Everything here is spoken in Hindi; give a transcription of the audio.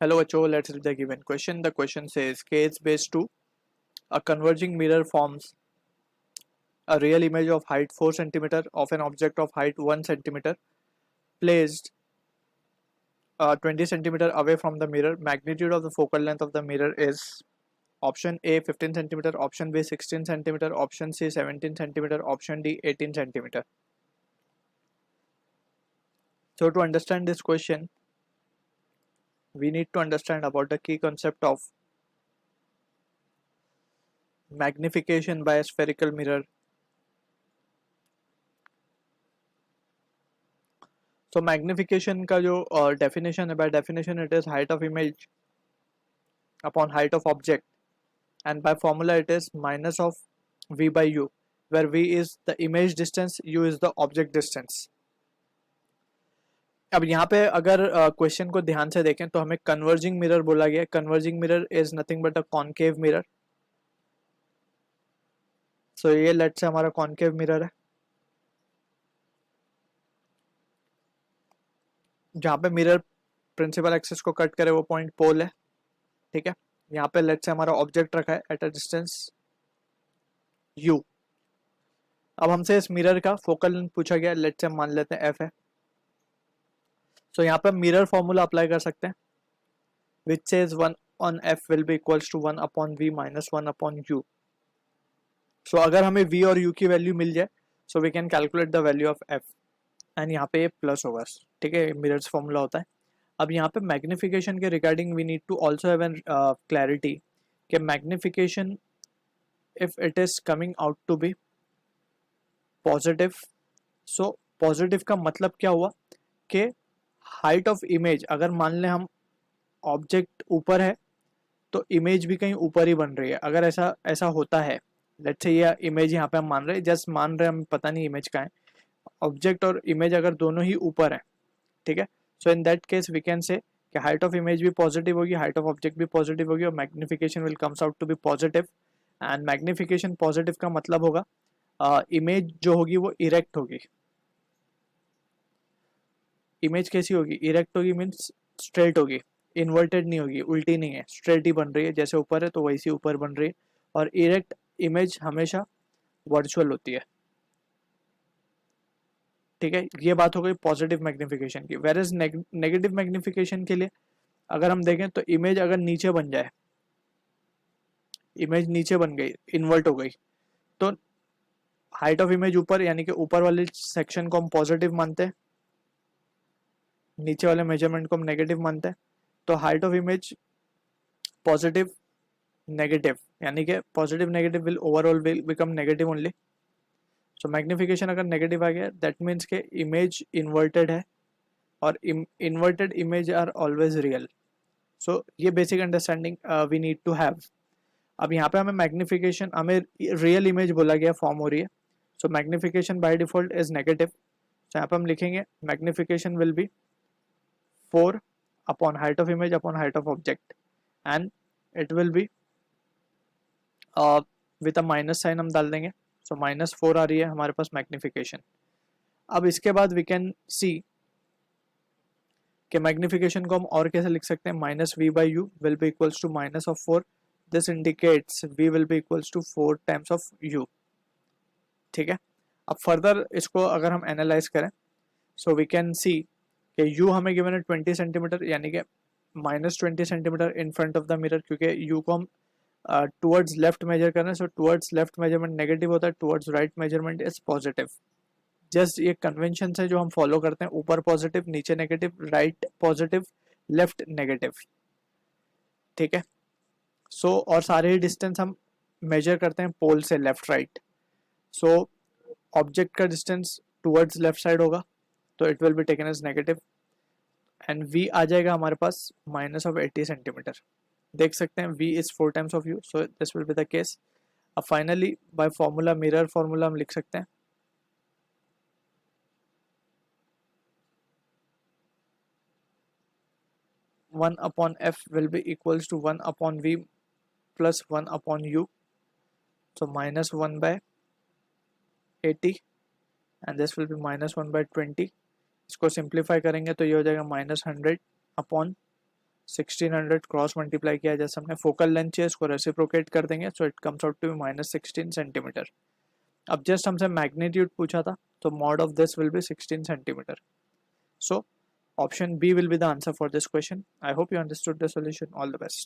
Hello, Acho. Let's read the given question. The question says K is base 2. A converging mirror forms a real image of height 4 cm of an object of height 1 cm placed 20 cm away from the mirror. Magnitude of the focal length of the mirror is option A 15 cm, option B 16 cm, option C 17 cm, option D 18 cm. So to understand this question, we need to understand about the key concept of magnification by a spherical mirror. So magnification का जो definition है, by definition it is height of image upon height of object, and by formula it is minus of v by u, where v is the image distance, u is the object distance. अब यहाँ पे अगर क्वेश्चन को ध्यान से देखें तो हमें कन्वर्जिंग मिरर बोला गया. Converging mirror is nothing but a concave mirror. So ये लेट से हमारा कॉनकेव मिरर है जहाँ पे मिरर प्रिंसिपल एक्सिस को कट करे वो पॉइंट पोल है. ठीक है, यहाँ पे लेट से हमारा ऑब्जेक्ट रखा है एट अ डिस्टेंस u. अब हमसे इस मिरर का फोकल लेंथ पूछा गया, लेट से हम मान लेते हैं f है. सो यहाँ पे मिरर फॉर्मूला अप्लाई कर सकते हैं which says 1 on f will be equals to 1 upon v minus 1 upon u. सो अगर हमें v और u की वैल्यू मिल जाए so we can calculate the value of f, and यहाँ पे ये प्लस होगा. ठीक है, मिरर्स फॉर्मूला होता है. अब यहाँ पे मैग्निफिकेशन के regarding we need to also have an clarity कि magnification if it is coming out to be positive, so positive का मतलब क्या हुआ कि हाइट ऑफ इमेज, अगर मान लें हम ऑब्जेक्ट ऊपर है तो इमेज भी कहीं ऊपर ही बन रही है. अगर ऐसा ऐसा होता है, लेट्स से ये इमेज यहाँ पे हम मान रहे हैं, जस्ट मान रहे हैं, हमें पता नहीं इमेज का है. ऑब्जेक्ट और इमेज अगर दोनों ही ऊपर है, ठीक है, so in that case we can say कि हाइट ऑफ इमेज भी पॉजिटिव होगी, हाइट ऑफ ऑब्जेक्ट भी पॉजिटिव होगी, और magnification will comes out to be positive. And magnification positive का मतलब होगा इमेज जो होगी वो इरेक्ट होगी. इमेज कैसी होगी? इरेक्ट होगी मीन्स स्ट्रेट होगी, इन्वर्टेड नहीं होगी, उल्टी नहीं है, स्ट्रेट ही बन रही है. जैसे ऊपर है तो वैसी ऊपर बन रही है. और इरेक्ट इमेज हमेशा वर्चुअल होती है. ठीक है, ये बात हो गई पॉजिटिव मैग्निफिकेशन की. वेर एज नेगेटिव मैग्निफिकेशन के लिए अगर हम देखें तो इमेज अगर नीचे बन जाए, इमेज नीचे बन गई, इन्वर्ट हो गई, तो हाइट ऑफ इमेज ऊपर, यानी कि ऊपर वाले सेक्शन को हम पॉजिटिव मानते हैं, नीचे वाले मेजरमेंट को हम नेगेटिव मानते हैं. तो height of image positive negative, यानी कि positive negative will overall will become negative only. So magnification अगर नेगेटिव आ गया दैट मीन्स के इमेज इन्वर्टेड है, और inverted image are always real. So ये basic understanding we need to have. अब यहाँ पे हमें मैग्निफिकेशन, हमें रियल इमेज बोला गया, फॉर्म हो रही है. So magnification by default is negative. तो यहाँ पे हम लिखेंगे magnification will be 4 upon height of image upon height of object, and it will be with a minus sign हम डाल देंगे. सो -4 आ रही है हमारे पास मैग्निफिकेशन. अब इसके बाद वी कैन सी कि मैग्निफिकेशन को हम और कैसे लिख सकते हैं. Minus v by u will be equals to minus of 4. This indicates v will be equals to 4 times of u. ठीक है, अब फर्दर इसको अगर हम एनालाइज करें सो वी कैन सी कि u हमें गिवन है 20 सेंटीमीटर, यानी कि -20 centimetre in front of the mirror, क्योंकि u को हम टुवर्ड्स लेफ्ट मेजर कर रहे हैं. सो टुवर्ड्स लेफ्ट मेजरमेंट नेगेटिव होता है, towards right measurement is positive. Just ये कन्वेंशन है जो हम फॉलो करते हैं, ऊपर पॉजिटिव, नीचे negative, right positive, left negative. ठीक है, सो और सारे ही डिस्टेंस हम मेजर करते हैं पोल से लेफ्ट राइट. सो ऑब्जेक्ट का डिस्टेंस टुवर्ड्स लेफ्ट साइड होगा तो it will be taken as negative, and v आ जाएगा हमारे पास -80 सेंटीमीटर. देख सकते हैं v is 4 times of u, so this will be the case. अब finally by formula, mirror formula हम लिख सकते हैं 1 upon f will be equals to 1 upon v plus 1 upon u. So minus 1 by 80 and this will be minus 1 by 20. इसको सिंप्लीफाई करेंगे तो ये हो जाएगा -100 अपॉन 1600 क्रॉस मल्टीप्लाई किया, जैसे हमने फोकल लेंथ चाहिए इसको रेसिप्रोकेट कर देंगे, so it comes out to -16 centimetre. अब जस्ट हमसे मैग्नीट्यूड पूछा था, तो mod of this will be 16 centimetre. So option B will be the answer for this question. I hope you understood the solution. All the best.